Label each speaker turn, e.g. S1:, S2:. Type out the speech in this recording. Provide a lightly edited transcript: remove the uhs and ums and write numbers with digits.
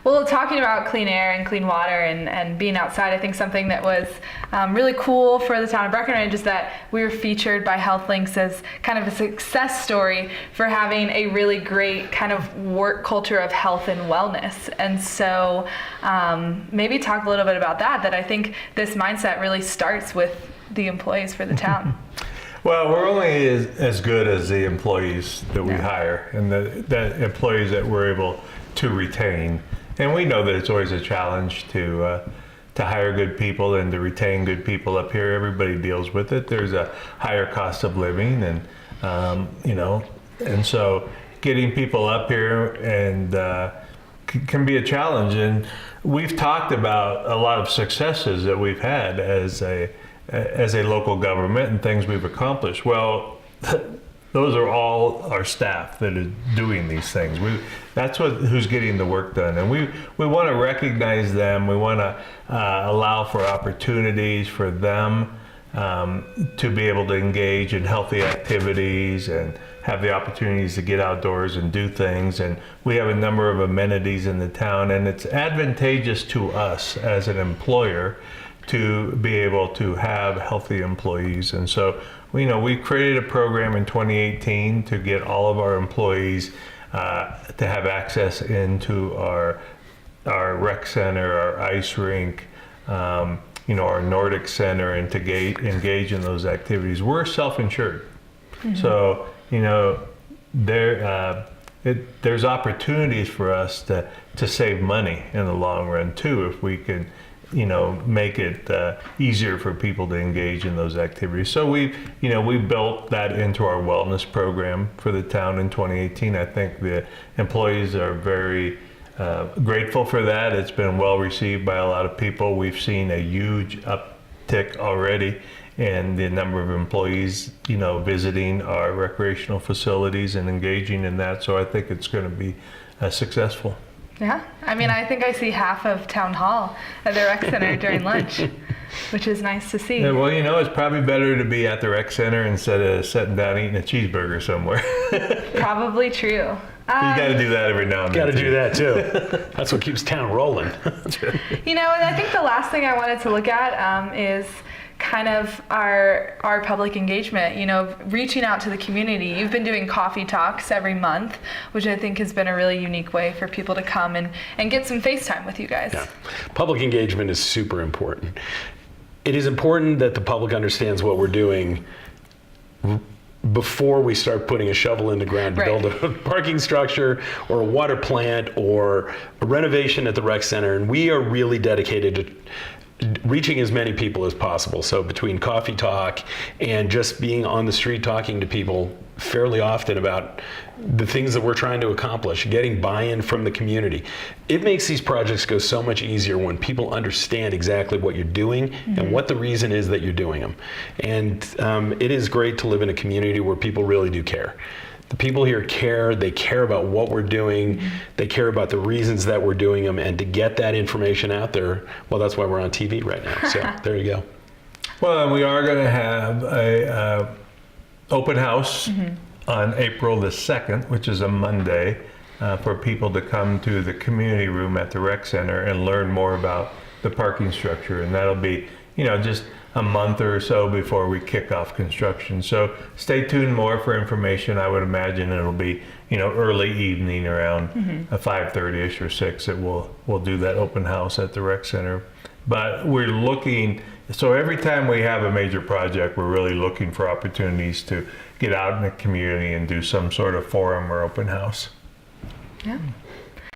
S1: Well, talking about clean air and clean water and being outside, I think something that was really cool for the town of Breckenridge is that we were featured by HealthLinks as kind of a success story for having a really great kind of work culture of health and wellness. And so maybe talk a little bit about that I think this mindset really starts with the employees for the town.
S2: Well, we're only as good as the employees that we hire and the employees that we're able to retain. And we know that it's always a challenge to hire good people and to retain good people up here. Everybody deals with it. There's a higher cost of living, and and so getting people up here and can be a challenge. And we've talked about a lot of successes that we've had as a local government and things we've accomplished. Well, those are all our staff that is doing these things. That's who's getting the work done, and we want to recognize them. We want to allow for opportunities for them to be able to engage in healthy activities and have the opportunities to get outdoors and do things. And we have a number of amenities in the town, and it's advantageous to us as an employer to be able to have healthy employees. And so we created a program in 2018 to get all of our employees to have access into our rec center, our ice rink, our Nordic center, and to engage in those activities. We're self-insured. Mm-hmm. So there's opportunities for us to save money in the long run too, if we can make it easier for people to engage in those activities. So we built that into our wellness program for the town in 2018. I think the employees are very grateful for that. It's been well received by a lot of people. We've seen a huge uptick already in the number of employees, visiting our recreational facilities and engaging in that. So I think it's going to be successful.
S1: Yeah, I think I see half of Town Hall at the rec center during lunch, which is nice to see.
S2: Yeah, well, it's probably better to be at the rec center instead of sitting down eating a cheeseburger somewhere.
S1: Probably true.
S2: You got to do that every now and then.
S3: Got to do that too. That's what keeps town rolling.
S1: And I think the last thing I wanted to look at is kind of our public engagement, reaching out to the community. You've been doing coffee talks every month, which I think has been a really unique way for people to come and get some face time with you guys.
S3: Yeah. Public engagement is super important. It is important that the public understands what we're doing before we start putting a shovel in the ground to build a parking structure or a water plant or a renovation at the rec center. And we are really dedicated to reaching as many people as possible. So between coffee talk and just being on the street talking to people fairly often about the things that we're trying to accomplish, getting buy-in from the community. It makes these projects go so much easier when people understand exactly what you're doing and what the reason is that you're doing them. And it is great to live in a community where people really do care. The people here care, they care about what we're doing, they care about the reasons that we're doing them, and to get that information out there, well, that's why we're on TV right now. So there you go.
S2: Well, and we are going to have a open house on April the 2nd, which is a Monday, for people to come to the community room at the rec center and learn more about the parking structure. And that'll be, just a month or so before we kick off construction. So stay tuned more for information. I would imagine it'll be, early evening around 5:30ish or 6 that we'll do that open house at the rec center. But we're looking, so every time we have a major project, we're really looking for opportunities to get out in the community and do some sort of forum or open house.
S1: Yeah.